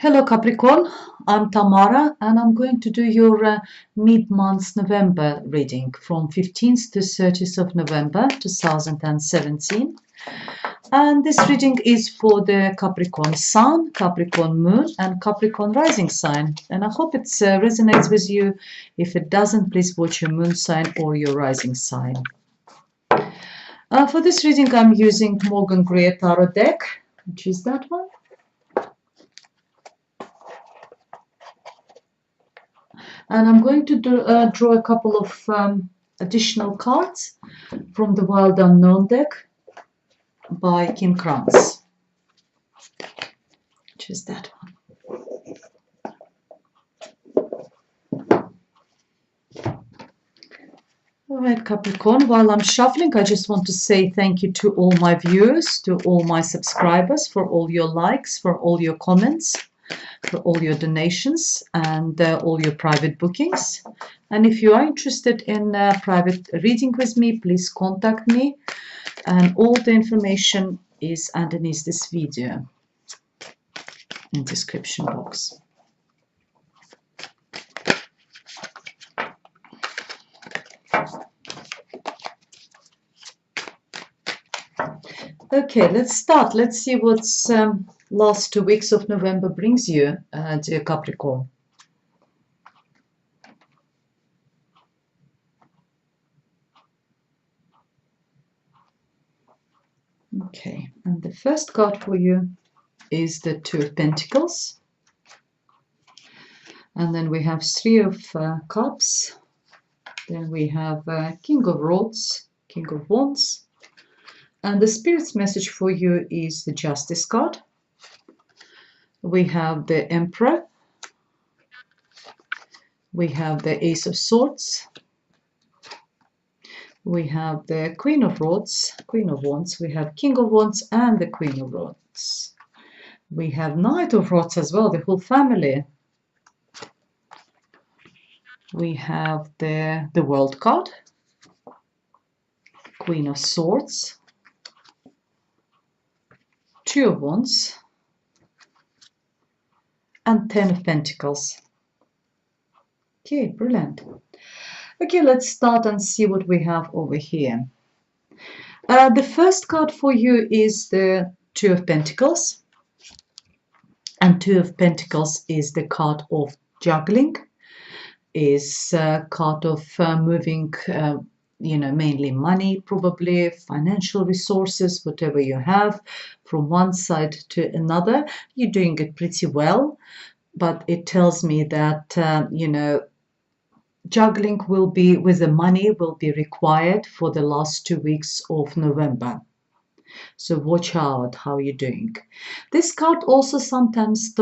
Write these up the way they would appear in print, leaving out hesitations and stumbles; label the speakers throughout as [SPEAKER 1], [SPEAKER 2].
[SPEAKER 1] Hello Capricorn, I'm Tamara and I'm going to do your mid-month November reading from 15th to 30th of November 2017. And this reading is for the Capricorn Sun, Capricorn Moon and Capricorn Rising sign. And I hope it resonates with you. If it doesn't, please watch your moon sign or your rising sign. For this reading, I'm using Morgan Greer Tarot deck, which is that one. And I'm going to draw a couple of additional cards from the Wild Unknown deck by Kim Krantz, which is that one. All right, Capricorn, while I'm shuffling, I just want to say thank you to all my viewers, to all my subscribers, for all your likes, for all your comments, for all your donations and all your private bookings. And if you are interested in private reading with me, please contact me. And all the information is underneath this video in the description box. Okay, let's start. Let's see what's last 2 weeks of November brings you, dear Capricorn. Okay, and the first card for you is the Two of Pentacles. And then we have Three of Cups. Then we have King of Rods, King of Wands. And the Spirit's message for you is the Justice card. We have the Emperor. We have the Ace of Swords. We have the Queen of Rods, Queen of Wands. We have King of Wands and the Queen of Rods. We have Knight of Rods as well, the whole family. We have the World card, Queen of Swords, Two of Wands, and Ten of Pentacles. Okay, brilliant. Okay, let's start and see what we have over here. The first card for you is the Two of Pentacles. And Two of Pentacles is the card of juggling, is a card of moving, mainly money, probably financial resources, whatever you have, from one side to another. You're doing it pretty well, but it tells me that, juggling will be with the money will be required for the last 2 weeks of November. So watch out how you're doing. This card also sometimes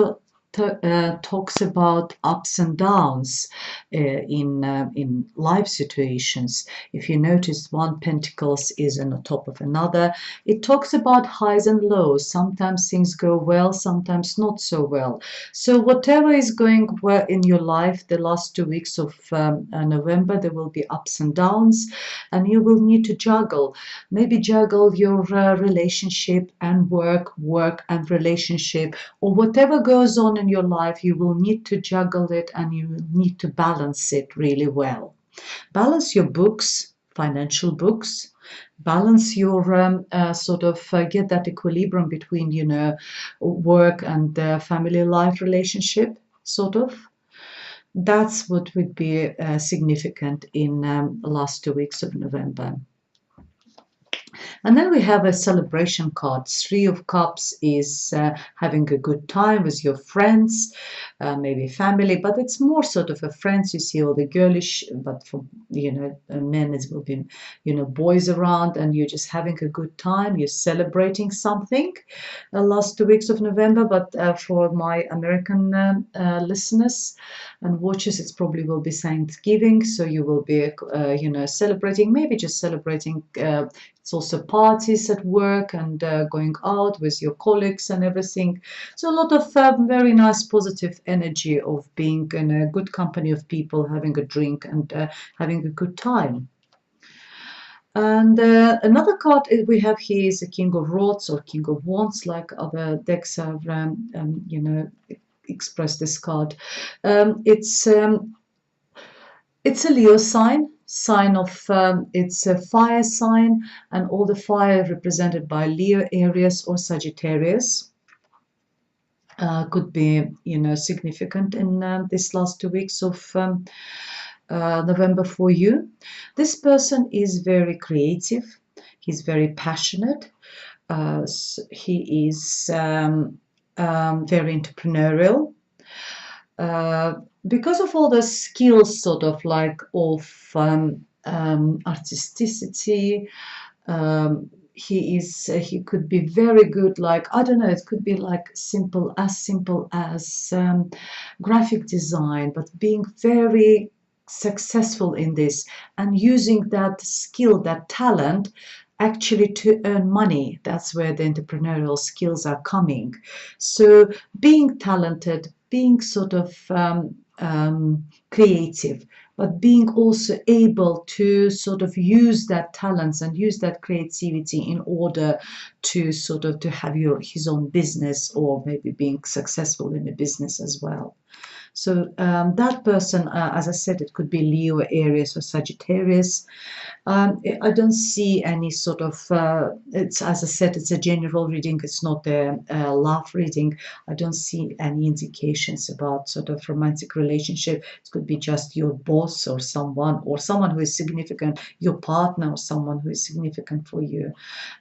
[SPEAKER 1] talks about ups and downs in life situations. If you notice, one pentacles is on the top of another. It talks about highs and lows. Sometimes things go well, sometimes not so well. So whatever is going well in your life, the last 2 weeks of November, there will be ups and downs, and you will need to juggle. Maybe juggle your relationship and work and relationship, or whatever goes on in your life, you will need to juggle it and you will need to balance it really well. Balance your books, financial books, balance your get that equilibrium between, work and family life relationship, sort of. That's what would be significant in the last 2 weeks of November. And then we have a celebration card. Three of Cups is having a good time with your friends, maybe family, but it's more sort of a friends. You see all the girlish, but for men it will be boys around, and you're just having a good time. You're celebrating something. Last 2 weeks of November, but for my American listeners and watchers, it probably will be Thanksgiving, so you will be celebrating, maybe just celebrating. It's also parties at work and going out with your colleagues and everything. So a lot of very nice positive energy of being in a good company of people, having a drink and having a good time. And another card we have here is the King of Rods or King of Wands, like other decks are, express this card. Um, it's um, it's a Leo sign of it's a fire sign, and all the fire represented by Leo, Aries, or Sagittarius. Could be, significant in this last 2 weeks of November for you. This person is very creative. He's very passionate. He is very entrepreneurial. Uh, because of all the skills, sort of like of artisticity, he could be very good, like, I don't know, it could be like simple as graphic design, but being very successful in this and using that skill, that talent, actually to earn money. That's where the entrepreneurial skills are coming. So being talented, being sort of creative, but being also able to sort of use that talents and use that creativity in order to sort of to have his own business, or maybe being successful in a business as well. So that person, as I said, it could be Leo, Aries, or Sagittarius. I don't see any sort of, it's, as I said, it's a general reading, it's not a love reading. I don't see any indications about sort of romantic relationship. It could be just your boss or someone who is significant, your partner, or someone who is significant for you.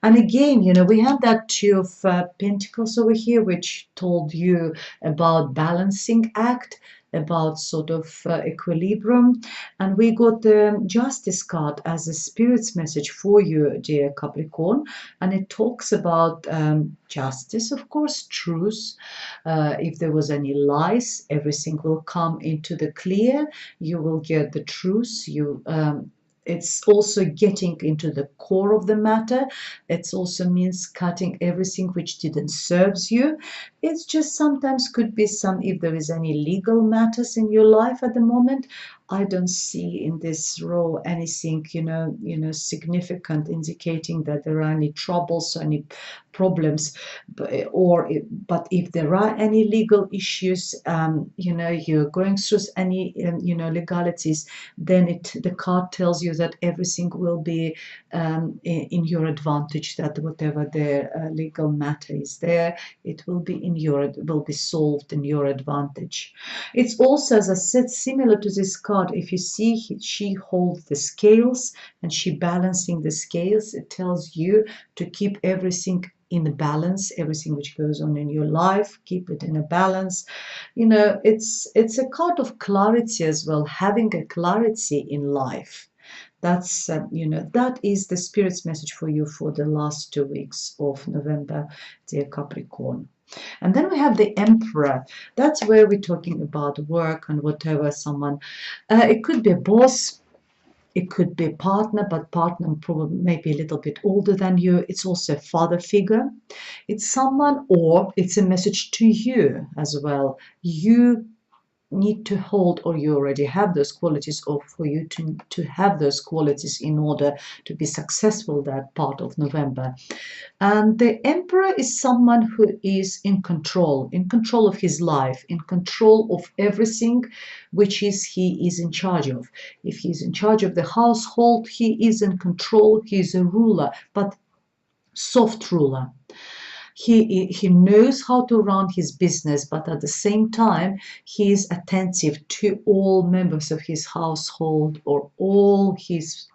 [SPEAKER 1] And again, we have that Two of Pentacles over here, which told you about balancing act, about sort of equilibrium. And we got the Justice card as a spirit's message for you, dear Capricorn. And it talks about justice, of course, truth. If there was any lies, everything will come into the clear. You will get the truth. It's also getting into the core of the matter. It also means cutting everything which didn't serves you. It's just sometimes could be if there is any legal matters in your life at the moment. I don't see in this row anything, significant indicating that there are any troubles or any problems. But if there are any legal issues, you're going through any, legalities, then the card tells you that everything will be in your advantage. That whatever the legal matter is there, it will be solved in your advantage. It's also, as I said, similar to this card. If you see, she holds the scales and she balancing the scales. It tells you to keep everything in a balance, everything which goes on in your life, keep it in a balance. It's a card of clarity as well, having a clarity in life. That's that is the spirit's message for you for the last 2 weeks of November, dear Capricorn. And then we have the Emperor. That's where we're talking about work and whatever. Someone, it could be a boss, it could be a partner, but partner probably maybe a little bit older than you. It's also a father figure. It's someone, or it's a message to you as well. You need to hold, or you already have those qualities, or for you to have those qualities in order to be successful that part of November. And the Emperor is someone who is in control of his life, in control of everything which he is in charge of. If he's in charge of the household, he is in control. He is a ruler, but soft ruler. He knows how to run his business, but at the same time, he is attentive to all members of his household, or all his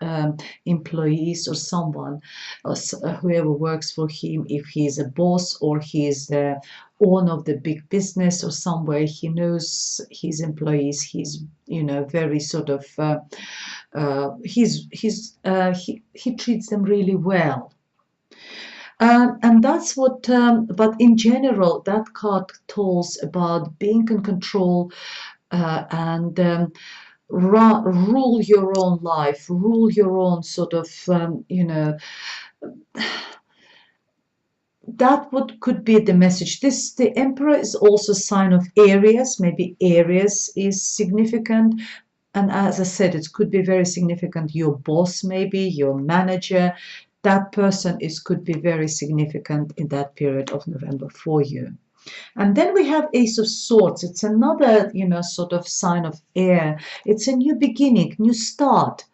[SPEAKER 1] employees, or someone, or whoever works for him. If he is a boss, or he is the owner of the big business, or somewhere, he knows his employees. He's very sort of he treats them really well. And that's what, but in general, that card tells about being in control and rule your own life, rule your own sort of, that what could be the message. The Emperor is also a sign of Aries. Maybe Aries is significant. And as I said, it could be very significant. Your boss, maybe your manager, that person could be very significant in that period of November for you. And then we have Ace of Swords. It's another, sort of sign of air. It's a new beginning, new start.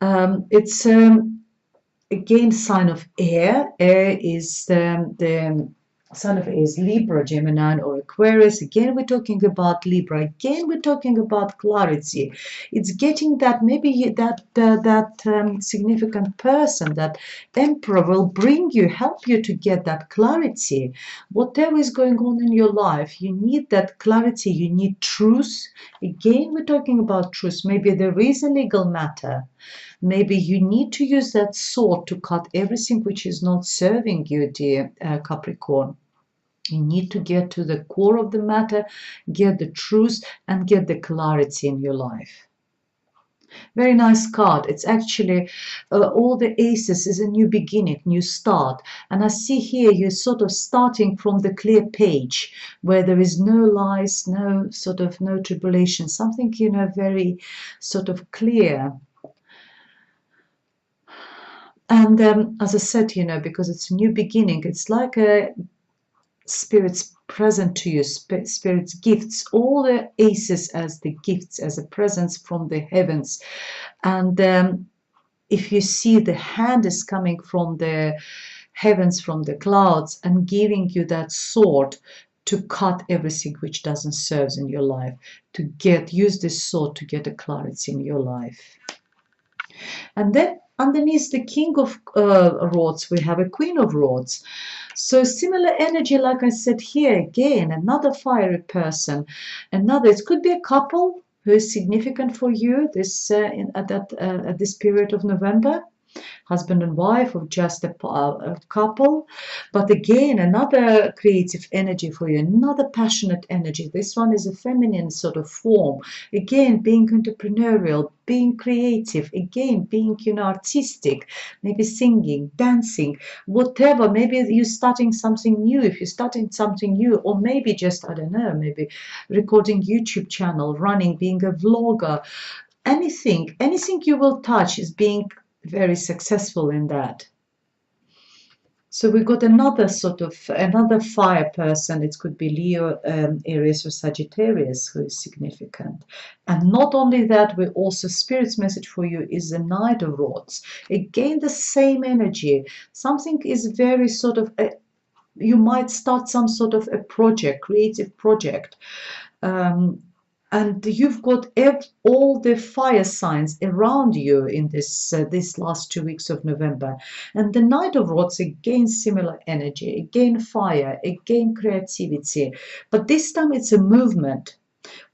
[SPEAKER 1] It's again sign of air. Air is the sign of air is Libra, Gemini, or Aquarius. Again, we're talking about Libra. Again, we're talking about clarity. It's getting that maybe that significant person, that emperor, will bring you, help you to get that clarity. Whatever is going on in your life, you need that clarity. You need truth. Again, we're talking about truth. Maybe there is a legal matter. Maybe you need to use that sword to cut everything which is not serving you, dear Capricorn. You need to get to the core of the matter, get the truth, and get the clarity in your life. Very nice card. It's actually all the aces is a new beginning, new start. And I see here you're sort of starting from the clear page where there is no lies, no tribulation, something, very sort of clear. And as I said, because it's a new beginning, it's like a spirit's present to you, spirit's gifts, all the aces as the gifts, as a presence from the heavens. And if you see the hand is coming from the heavens, from the clouds, and giving you that sword to cut everything which doesn't serve in your life, to use this sword to get a clarity in your life. And then underneath the King of Rods, we have a Queen of Rods. So similar energy, like I said here, again, another fiery person. It could be a couple who is significant for you at this period of November. Husband and wife, or just a couple. But again, another creative energy for you, another passionate energy. This one is a feminine sort of form. Again, being entrepreneurial, being creative, again, being, artistic, maybe singing, dancing, whatever. Maybe you're starting something new. If you're starting something new, or maybe just, I don't know, maybe recording YouTube channel, running, being a vlogger, anything you will touch is being very successful in that. So we got another fire person. It could be Leo, Aries, or Sagittarius who is significant. And not only that, we also, Spirit's message for you is the Knight of Rods. Again, the same energy. Something is very you might start some sort of a project, creative project. And you've got all the fire signs around you in this last 2 weeks of November. And the Knight of Rods, again, similar energy, again, fire, again, creativity. But this time it's a movement.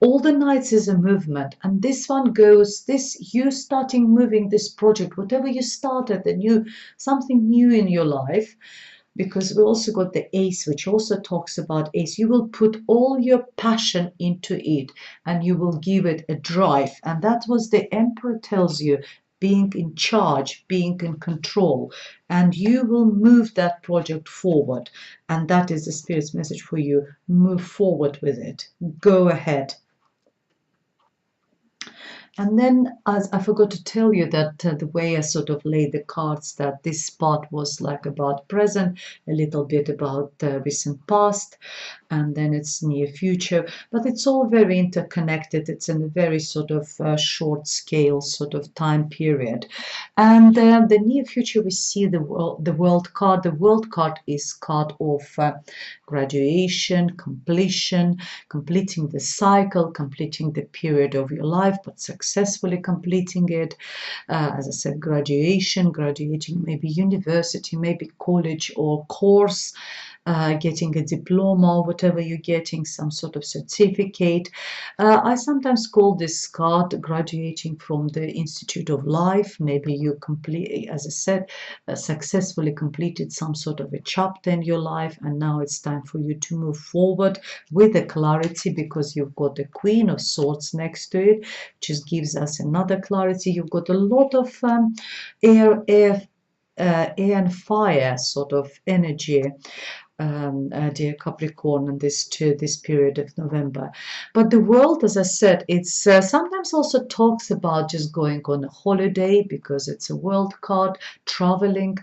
[SPEAKER 1] All the Knights is a movement. And this one goes, you starting moving this project, whatever you started, something new in your life. Because we also got the Ace, which also talks about Ace. You will put all your passion into it and you will give it a drive. And that was the Emperor tells you, being in charge, being in control. And you will move that project forward. And that is the Spirit's message for you. Move forward with it. Go ahead. And then, as I forgot to tell you that the way I sort of laid the cards, that this part was like about present, a little bit about recent past, and then it's near future. But it's all very interconnected. It's in a very sort of short scale sort of time period. And the near future, we see the world card. The world card is card of graduation, completion, completing the cycle, completing the period of your life, but successfully completing it. As I said, graduating maybe university, maybe college or course, getting a diploma, whatever you're getting, some sort of certificate. I sometimes call this card graduating from the Institute of Life. Maybe you complete, as I said, successfully completed some sort of a chapter in your life, and now it's time for you to move forward with the clarity, because you've got the Queen of Swords next to it, which just gives us another clarity. You've got a lot of air and fire sort of energy. dear Capricorn, in this period of November. But the world, as I said, it's sometimes also talks about just going on a holiday because it's a world card, traveling,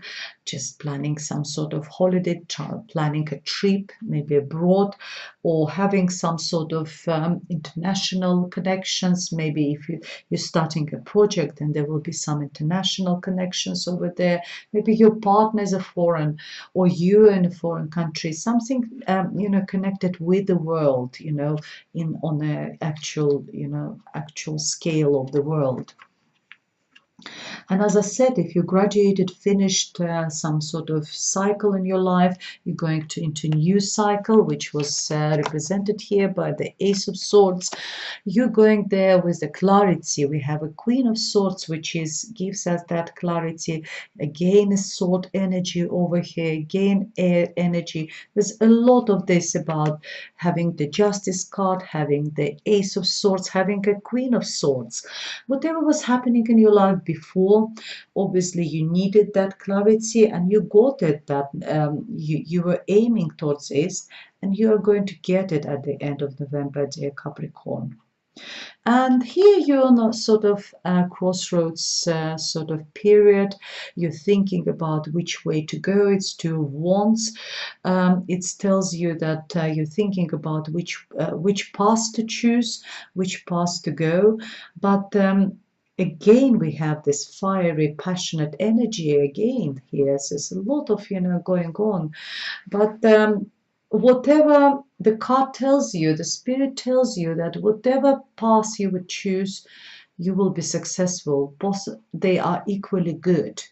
[SPEAKER 1] just planning some sort of holiday, planning a trip, maybe abroad, or having some sort of international connections. Maybe if you're starting a project, then there will be some international connections over there. Maybe your partner is a foreign, or you in a foreign country, something connected with the world, in on a actual scale of the world. And as I said, if you graduated, finished some sort of cycle in your life, you're going into a new cycle, which was represented here by the Ace of Swords. You're going there with the clarity. We have a Queen of Swords, which gives us that clarity. Again, a sword energy over here, again, air energy. There's a lot of this about having the Justice card, having the Ace of Swords, having a Queen of Swords. Whatever was happening in your life before, obviously you needed that clarity and you got it, that you were aiming towards this, and you are going to get it at the end of November, dear Capricorn. And here you're on a sort of crossroads sort of period. You're thinking about which way to go. It's Two of Wands. It tells you that you're thinking about which path to choose, which path to go. But again, we have this fiery, passionate energy again here. So there's a lot of going on. But whatever the card tells you, the spirit tells you that whatever path you would choose, you will be successful. Both they are equally good.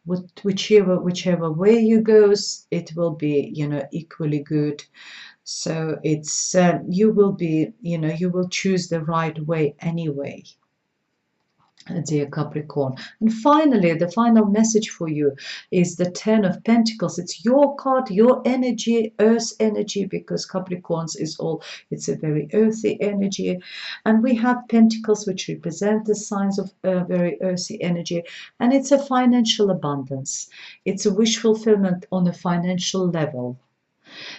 [SPEAKER 1] Whichever way you goes, it will be equally good. So it's you will be you will choose the right way anyway, dear Capricorn. And finally, the final message for you is the Ten of Pentacles. It's your card, your energy, earth energy, because Capricorns it's a very earthy energy. And we have Pentacles, which represent the signs of very earthy energy. And it's a financial abundance. It's a wish fulfillment on a financial level.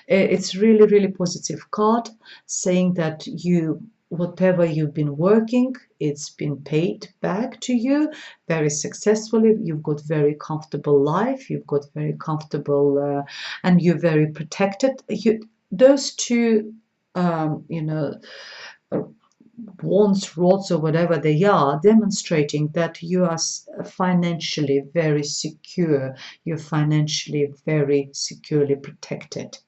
[SPEAKER 1] It's really, really positive card, saying that whatever you've been working, it's been paid back to you very successfully. You've got very comfortable life. You've got very comfortable, and you're very protected. Those two, wands, rods, or whatever they are, demonstrating that you are financially very secure. You're financially very securely protected.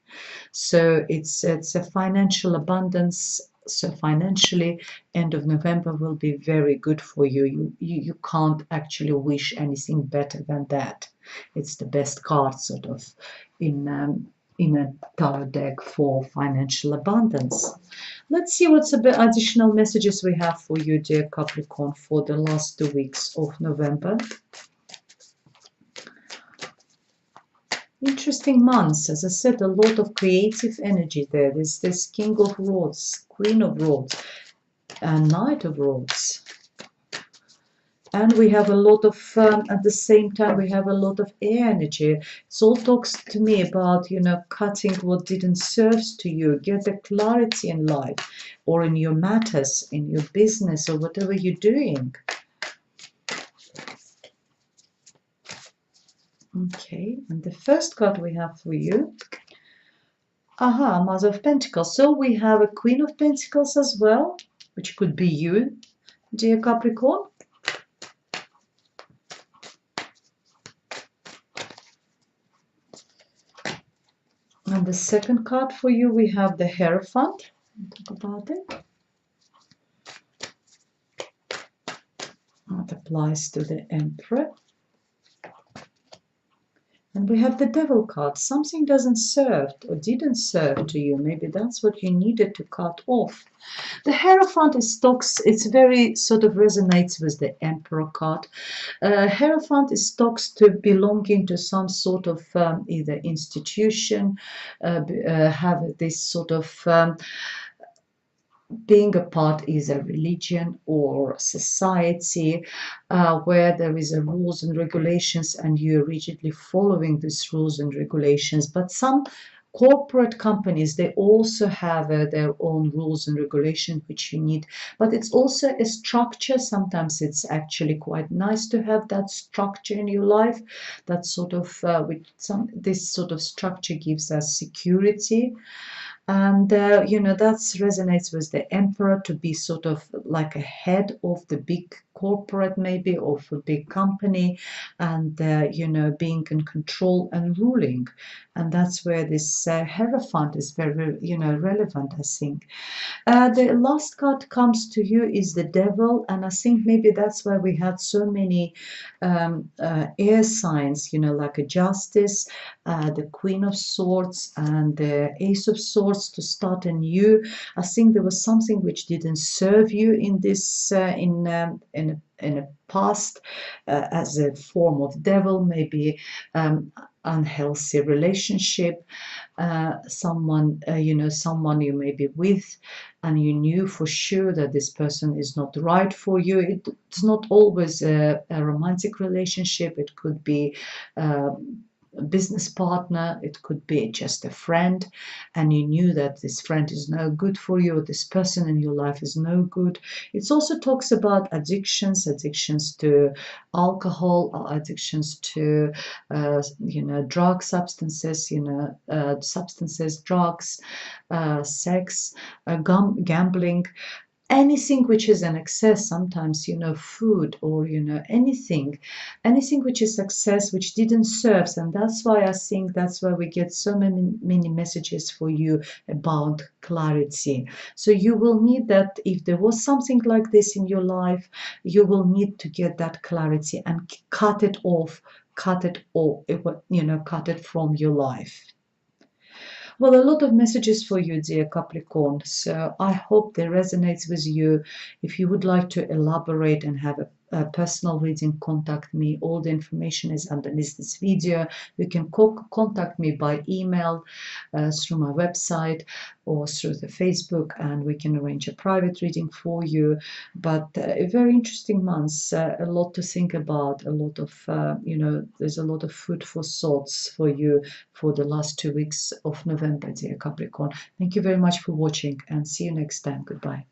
[SPEAKER 1] So it's a financial abundance. So financially, end of November will be very good for you. You can't actually wish anything better than that. It's the best card sort of in a tarot deck for financial abundance. Let's see what's a bit additional messages we have for you, dear Capricorn, for the last 2 weeks of November. Interesting months. As I said, a lot of creative energy there. There's this King of Rods, Queen of Rods, and Knight of Rods. And we have a lot of, at the same time, we have a lot of air energy. It all talks to me about, cutting what didn't serve to you. Get the clarity in life or in your matters, in your business or whatever you're doing. Okay, and the first card we have for you, Mother of Pentacles. So we have a Queen of Pentacles as well, which could be you, dear Capricorn. And the second card for you, we have the Hierophant. Talk about it. That applies to the Emperor. And we have the Devil card. Something doesn't serve or didn't serve to you. Maybe that's what you needed to cut off. The Hierophant it's very sort of resonates with the Emperor card. Hierophant is talks to belonging to some sort of either institution, have this sort of being a part is a religion or society where there is a rules and regulations and you're rigidly following these rules and regulations, but some Corporate companies, they also have their own rules and regulation which you need, but it's also a structure. Sometimes it's actually quite nice to have that structure in your life. That sort of with some this sort of structure gives us security. And that resonates with the emperor, to be sort of like a head of the big corporate, maybe, of a big company, and being in control and ruling. And that's where this hierophant is very relevant, I think. The last card comes to you is the devil, and I think maybe that's why we had so many air signs, like a justice, the Queen of Swords, and the Ace of Swords to start anew. I think there was something which didn't serve you in this in a past, as a form of devil, maybe unhealthy relationship, someone you may be with, and you knew for sure that this person is not right for you. It's not always a romantic relationship. It could be a business partner, it could be just a friend, and you knew that this friend is no good for you, or this person in your life is no good. It also talks about addictions to alcohol, or addictions to drug substances, drugs, sex, gambling, anything which is an excess. Sometimes food, or anything which is excess, which didn't serve. And that's why I think that's why we get so many messages for you about clarity. So you will need that. If there was something like this in your life, you will need to get that clarity and cut it off, cut it from your life. Well, a lot of messages for you, dear Capricorn. So I hope they resonate with you. If you would like to elaborate and have a personal reading, contact me. All the information is underneath this video. You can contact me by email, through my website, or through the Facebook, and we can arrange a private reading for you. But a very interesting month, a lot to think about, a lot of, there's a lot of food for thoughts for you for the last 2 weeks of November, dear Capricorn. Thank you very much for watching, and see you next time. Goodbye.